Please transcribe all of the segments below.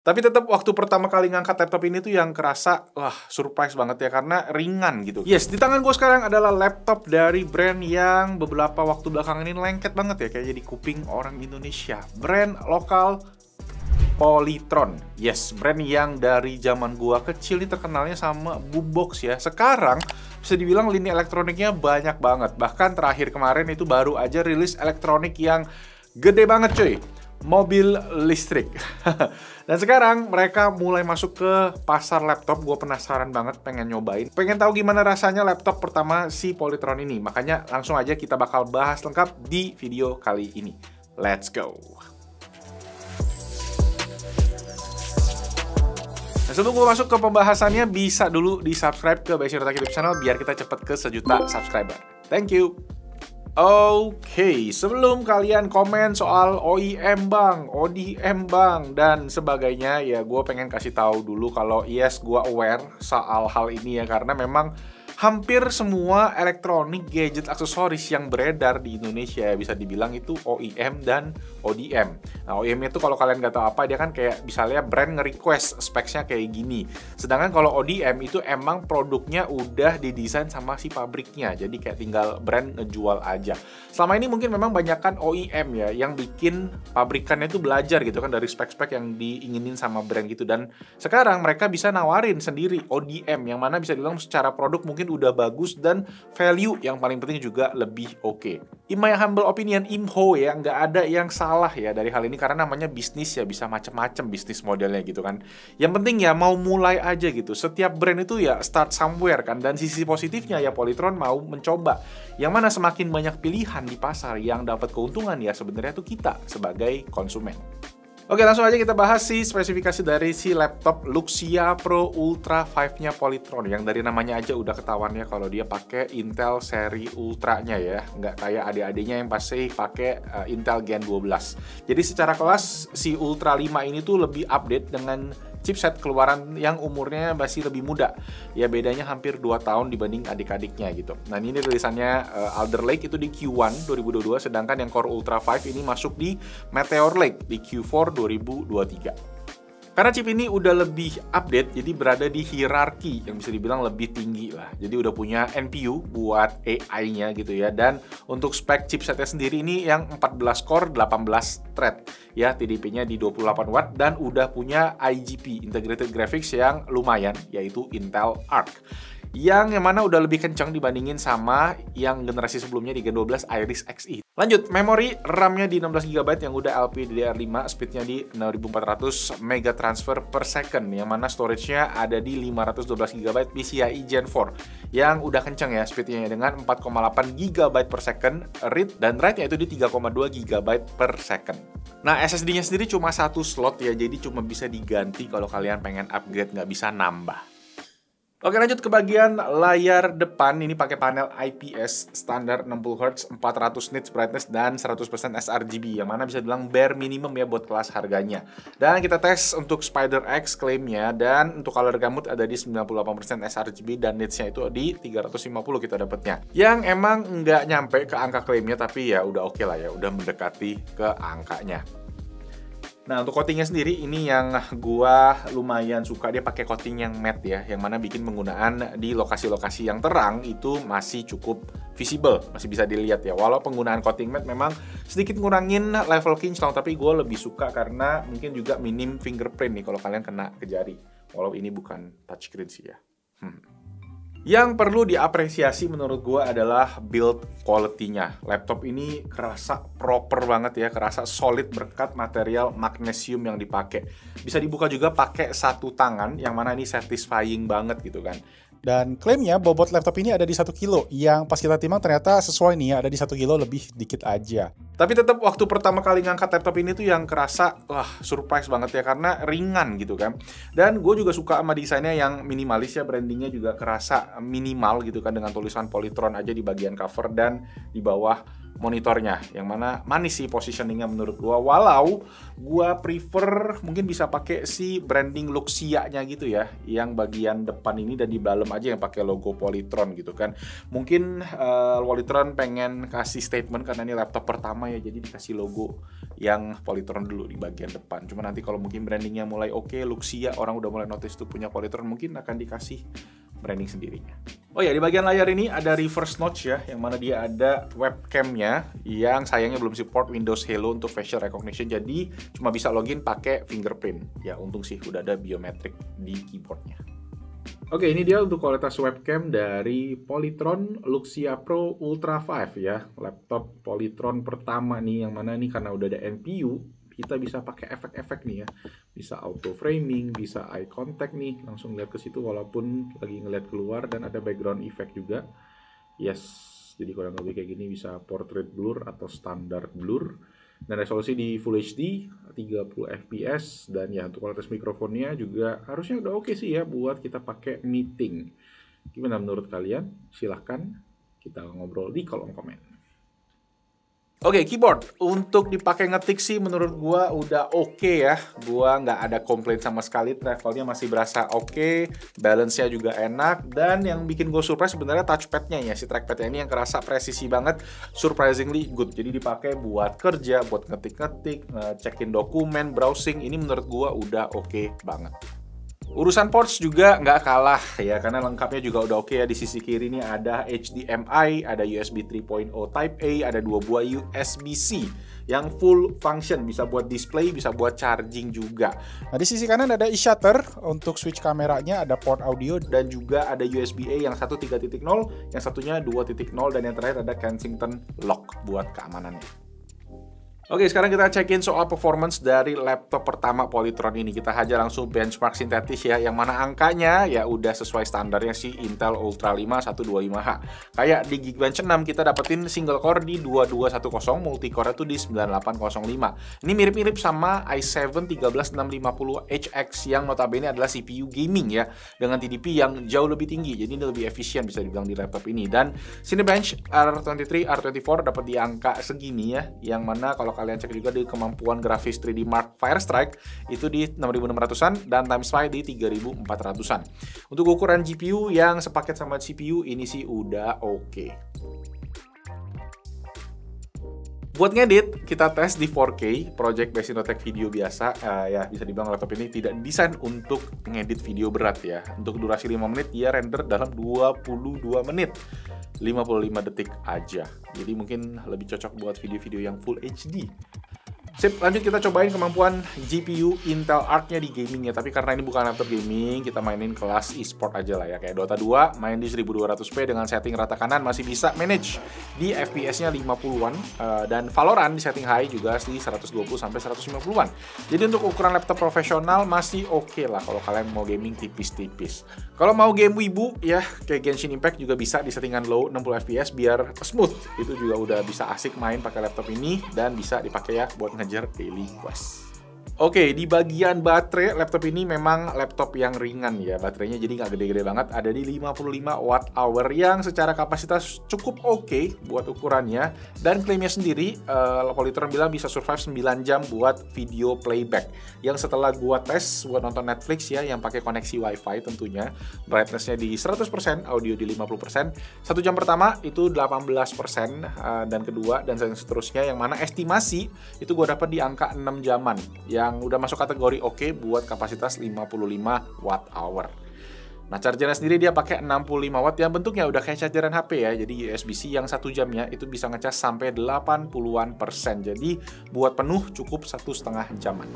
Tapi tetap waktu pertama kali ngangkat laptop ini tuh yang kerasa, wah surprise banget ya, karena ringan gitu. Yes, di tangan gue sekarang adalah laptop dari brand yang beberapa waktu belakangan ini lengket banget ya, kayak jadi kuping orang Indonesia. Brand lokal Polytron. Yes, brand yang dari zaman gua kecil ini terkenalnya sama boombox ya. Sekarang bisa dibilang lini elektroniknya banyak banget. Bahkan terakhir kemarin itu baru aja rilis elektronik yang gede banget cuy. Mobil listrik. Dan sekarang mereka mulai masuk ke pasar laptop. Gue penasaran banget, pengen nyobain. Pengen tahu gimana rasanya laptop pertama si Polytron ini. Makanya langsung aja kita bakal bahas lengkap di video kali ini. Let's go. Nah, sebelum gue masuk ke pembahasannya, bisa dulu di-subscribe ke Basic Otak YouTube channel biar kita cepet ke 1 juta subscriber. Thank you. Oke, sebelum kalian komen soal OEM bang, ODM bang, dan sebagainya, ya gue pengen kasih tahu dulu kalau yes, gue aware soal hal ini ya, karena memang hampir semua elektronik, gadget, aksesoris yang beredar di Indonesia bisa dibilang itu OEM dan ODM. Nah, OEM itu kalau kalian nggak tahu apa, dia kan kayak misalnya brand nge-request speknya kayak gini. Sedangkan kalau ODM itu emang produknya udah didesain sama si pabriknya, jadi kayak tinggal brand ngejual aja. Selama ini mungkin memang banyakkan OEM ya, yang bikin pabrikannya itu belajar gitu kan dari spek-spek yang diinginin sama brand gitu. Dan sekarang mereka bisa nawarin sendiri ODM, yang mana bisa dibilang secara produk mungkin udah bagus dan value yang paling penting juga lebih oke. In my humble opinion, IMHO ya, nggak ada yang salah ya dari hal ini, karena namanya bisnis ya, bisa macam-macam bisnis modelnya gitu kan. Yang penting ya mau mulai aja gitu. Setiap brand itu ya start somewhere kan, dan sisi positifnya ya Polytron mau mencoba. Yang mana semakin banyak pilihan di pasar, yang dapat keuntungan ya sebenarnya tuh kita sebagai konsumen. Oke, langsung aja kita bahas sih spesifikasi dari si laptop Luxia Pro Ultra 5-nya Polytron. Yang dari namanya aja udah ketahuan ya kalau dia pakai Intel seri Ultra-nya ya. Nggak kayak adik-adiknya yang pasti pakai Intel Gen 12. Jadi secara kelas si Ultra 5 ini tuh lebih update dengan chipset keluaran yang umurnya masih lebih muda. Ya bedanya hampir 2 tahun dibanding adik-adiknya gitu. Nah ini tulisannya Alder Lake itu di Q1 2022, sedangkan yang Core Ultra 5 ini masuk di Meteor Lake di Q4 2023. Karena chip ini udah lebih update, jadi berada di hierarki yang bisa dibilang lebih tinggi lah. Jadi udah punya NPU buat AI-nya gitu ya. Dan untuk spek chipsetnya sendiri ini yang 14 core, 18 thread. Ya, TDP-nya di 28 watt dan udah punya IGP, Integrated Graphics, yang lumayan, yaitu Intel Arc. Yang mana udah lebih kencang dibandingin sama yang generasi sebelumnya di Gen 12 Iris Xe. Lanjut, memori RAM-nya di 16GB yang udah LPDDR5, speed-nya di 6400 MB transfer per second, yang mana storage-nya ada di 512GB PCIe Gen 4 yang udah kencang ya speed-nya dengan 4,8GB per second read, dan write-nya itu di 3,2GB per second. Nah, SSD-nya sendiri cuma 1 slot ya, jadi cuma bisa diganti kalau kalian pengen upgrade, nggak bisa nambah. Oke, lanjut ke bagian layar depan. Ini pakai panel IPS standar 60Hz, 400 nits brightness, dan 100% sRGB, yang mana bisa bilang bare minimum ya buat kelas harganya. Dan kita tes untuk Spider X klaimnya, dan untuk color gamut ada di 98% sRGB, dan nitsnya itu di 350 kita dapatnya. Yang emang nggak nyampe ke angka klaimnya, tapi ya udah oke lah ya, udah mendekati ke angkanya. Nah, untuk coatingnya sendiri ini yang gua lumayan suka, dia pakai coating yang matte ya, yang mana bikin penggunaan di lokasi-lokasi yang terang itu masih cukup visible, masih bisa dilihat ya. Walau penggunaan coating matte memang sedikit ngurangin level kinclong, tapi gue lebih suka karena mungkin juga minim fingerprint nih kalau kalian kena ke jari. Walau ini bukan touchscreen sih ya. Yang perlu diapresiasi menurut gue adalah build quality-nya. Laptop ini kerasa proper banget ya, kerasa solid berkat material magnesium yang dipakai. Bisa dibuka juga pakai 1 tangan, yang mana ini satisfying banget gitu kan. Dan klaimnya bobot laptop ini ada di 1 kilo, yang pas kita timbang ternyata sesuai nih ya, ada di 1 kilo lebih dikit aja. Tapi tetap waktu pertama kali ngangkat laptop ini tuh yang kerasa, wah surprise banget ya, karena ringan gitu kan. Dan gue juga suka sama desainnya yang minimalis ya, brandingnya juga kerasa minimal gitu kan, dengan tulisan Polytron aja di bagian cover dan di bawah monitornya, yang mana manis sih positioningnya menurut gua, walau gua prefer mungkin bisa pakai si branding Luxia-nya gitu ya, yang bagian depan ini dan di dalam aja yang pakai logo Polytron gitu kan. Mungkin Polytron pengen kasih statement karena ini laptop pertama ya, jadi dikasih logo yang Polytron dulu di bagian depan. Cuma nanti kalau mungkin brandingnya mulai oke, Luxia, orang udah mulai notice tuh punya Polytron, mungkin akan dikasih branding sendirinya. Oh ya, di bagian layar ini ada reverse notch ya, yang mana dia ada webcamnya yang sayangnya belum support Windows Hello untuk facial recognition, jadi cuma bisa login pakai fingerprint. Ya untung sih udah ada biometrik di keyboardnya. Oke, ini dia untuk kualitas webcam dari Polytron Luxia Pro Ultra 5 ya, laptop Polytron pertama nih, yang mana nih karena udah ada NPU, kita bisa pakai efek-efek nih ya, bisa auto framing, bisa eye contact nih, langsung lihat ke situ walaupun lagi ngeliat keluar, dan ada background effect juga. Yes, jadi kurang lebih kayak gini, bisa portrait blur atau standar blur, dan resolusi di Full HD 30 fps, dan ya untuk kualitas mikrofonnya juga harusnya udah oke sih ya buat kita pakai meeting. Gimana menurut kalian? Silahkan kita ngobrol di kolom komen. Oke, keyboard untuk dipakai ngetik sih menurut gua udah oke ya. Gua nggak ada komplain sama sekali, travelnya masih berasa oke, balance-nya juga enak, dan yang bikin gue surprise sebenarnya touchpad-nya ya. Si trackpad-nya ini yang kerasa presisi banget, surprisingly good. Jadi dipakai buat kerja, buat ngetik-ngetik, ngecekin dokumen, browsing, ini menurut gua udah oke banget. Urusan ports juga nggak kalah ya, karena lengkapnya juga udah oke ya. Di sisi kiri ini ada HDMI, ada USB 3.0 Type A, ada 2 buah USB-C yang full function, bisa buat display, bisa buat charging juga. Nah, di sisi kanan ada e-shutter untuk switch kameranya, ada port audio, dan juga ada USB-A yang satu 3.0, yang satunya 2.0, dan yang terakhir ada Kensington Lock buat keamanannya. Oke, sekarang kita cekin soal performance dari laptop pertama Polytron ini. Kita hajar langsung benchmark sintetis ya, yang mana angkanya ya udah sesuai standarnya si Intel Ultra 5 125H. Kayak di Geekbench 6 kita dapetin single core di 2210, multi core itu di 9805. Ini mirip-mirip sama i7 13650HX yang notabene adalah CPU gaming ya, dengan TDP yang jauh lebih tinggi, jadi ini lebih efisien bisa dibilang di laptop ini. Dan Cinebench R23, R24 dapat di angka segini ya, yang mana kalau kalian cek juga di kemampuan grafis 3D Mark Firestrike itu di 6600-an dan TimeSpy di 3400-an. Untuk ukuran GPU yang sepaket sama CPU ini sih udah oke. Buat ngedit, kita tes di 4K, Project Besinotek video biasa. Ya bisa dibilang laptop ini tidak desain untuk ngedit video berat ya. Untuk durasi 5 menit, dia render dalam 22 menit. 55 detik aja. Jadi mungkin lebih cocok buat video-video yang Full HD. Sip, lanjut kita cobain kemampuan GPU Intel Arc-nya di gamingnya. Tapi karena ini bukan laptop gaming, kita mainin kelas e-sport aja lah ya. Kayak Dota 2, main di 1200p dengan setting rata kanan masih bisa manage di FPS-nya 50-an. Dan Valorant di setting high juga di 120-150-an. Jadi untuk ukuran laptop profesional masih oke lah kalau kalian mau gaming tipis-tipis. Kalau mau game wibu ya, kayak Genshin Impact juga bisa di settingan low 60 fps biar smooth. Itu juga udah bisa asik main pakai laptop ini dan bisa dipakai ya buat ngejar daily quest. Oke, di bagian baterai, laptop ini memang laptop yang ringan ya. Baterainya jadi nggak gede-gede banget, ada di 55 watt-hour yang secara kapasitas cukup oke buat ukurannya. Dan klaimnya sendiri, Polytron bilang bisa survive 9 jam buat video playback. Yang setelah gua tes buat nonton Netflix ya, yang pakai koneksi WiFi tentunya, brightness-nya di 100%, audio di 50%. 1 jam pertama itu 18%, dan kedua, dan seterusnya, yang mana estimasi itu gua dapat di angka 6 jaman. Yang udah masuk kategori oke buat kapasitas 55 watt-hour. Nah, chargernya sendiri dia pakai 65 watt yang bentuknya udah kayak chargeran HP ya. Jadi USB-C yang 1 jamnya itu bisa ngecas sampai 80-an%. Jadi buat penuh cukup 1,5 jaman.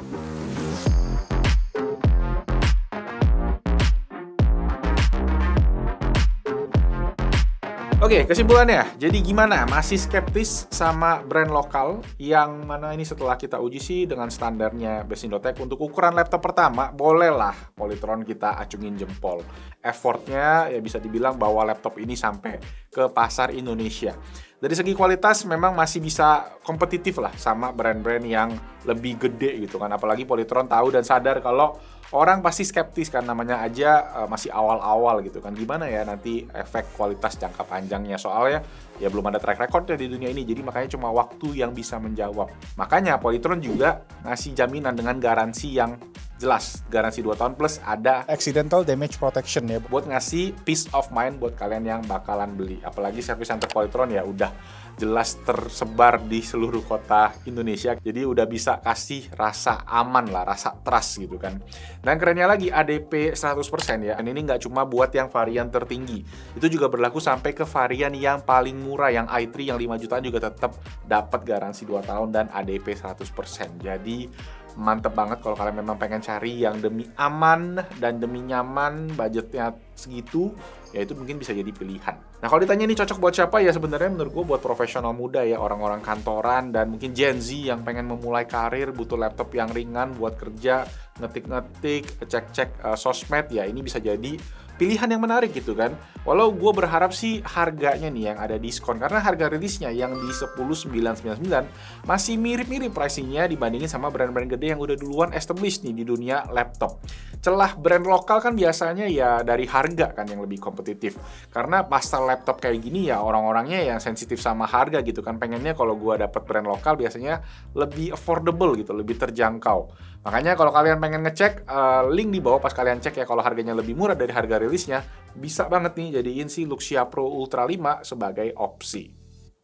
Oke, kesimpulannya, jadi gimana? Masih skeptis sama brand lokal yang mana ini setelah kita uji sih dengan standarnya Besinotek untuk ukuran laptop pertama, bolehlah Polytron kita acungin jempol. Effortnya ya bisa dibilang bawa laptop ini sampai ke pasar Indonesia. Dari segi kualitas memang masih bisa kompetitif lah sama brand-brand yang lebih gede gitu kan. Apalagi Polytron tahu dan sadar kalau orang pasti skeptis kan, namanya aja masih awal-awal gitu kan. Gimana ya nanti efek kualitas jangka panjangnya, soalnya ya belum ada track recordnya di dunia ini, jadi makanya cuma waktu yang bisa menjawab. Makanya Polytron juga ngasih jaminan dengan garansi yang jelas, garansi 2 tahun plus ada accidental damage protection ya, buat ngasih peace of mind buat kalian yang bakalan beli. Apalagi service center Polytron ya udah jelas tersebar di seluruh kota Indonesia, jadi udah bisa kasih rasa aman lah, rasa trust gitu kan. Dan kerennya lagi ADP 100% ya, dan ini nggak cuma buat yang varian tertinggi, itu juga berlaku sampai ke varian yang paling murah, yang i3 yang 5 jutaan juga tetap dapat garansi 2 tahun dan ADP 100%. Jadi mantep banget kalau kalian memang pengen cari yang demi aman dan demi nyaman, budgetnya segitu, ya itu mungkin bisa jadi pilihan. Nah kalau ditanya ini cocok buat siapa, ya sebenarnya menurut gue buat profesional muda ya, orang-orang kantoran dan mungkin Gen Z yang pengen memulai karir, butuh laptop yang ringan buat kerja, ngetik-ngetik, cek-cek sosmed, ya ini bisa jadi pilihan yang menarik gitu kan. Walau gue berharap sih harganya nih yang ada diskon, karena harga rilisnya yang di 10.999 masih mirip-mirip pricingnya dibandingin sama brand-brand gede yang udah duluan established nih di dunia laptop. Celah brand lokal kan biasanya ya dari harga kan yang lebih kompetitif, karena pasar laptop kayak gini ya orang-orangnya yang sensitif sama harga gitu kan, pengennya kalau gue dapet brand lokal biasanya lebih affordable gitu, lebih terjangkau. Makanya kalau kalian pengen ngecek, link di bawah pas kalian cek ya, kalau harganya lebih murah dari harga rilisnya, bisa banget nih jadiin si Luxia Pro Ultra 5 sebagai opsi.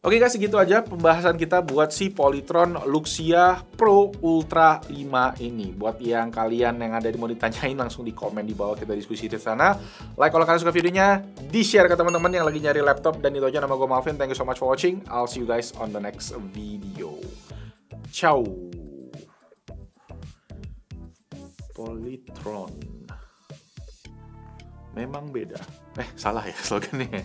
Oke guys, segitu aja pembahasan kita buat si Polytron Luxia Pro Ultra 5 ini. Buat yang kalian yang ada mau ditanyain, langsung di komen di bawah, kita diskusi di sana. Like kalau kalian suka videonya, di-share ke teman-teman yang lagi nyari laptop. Dan itu aja, nama gue Malvin, thank you so much for watching. I'll see you guys on the next video. Ciao. Polytron memang beda. Salah ya slogannya.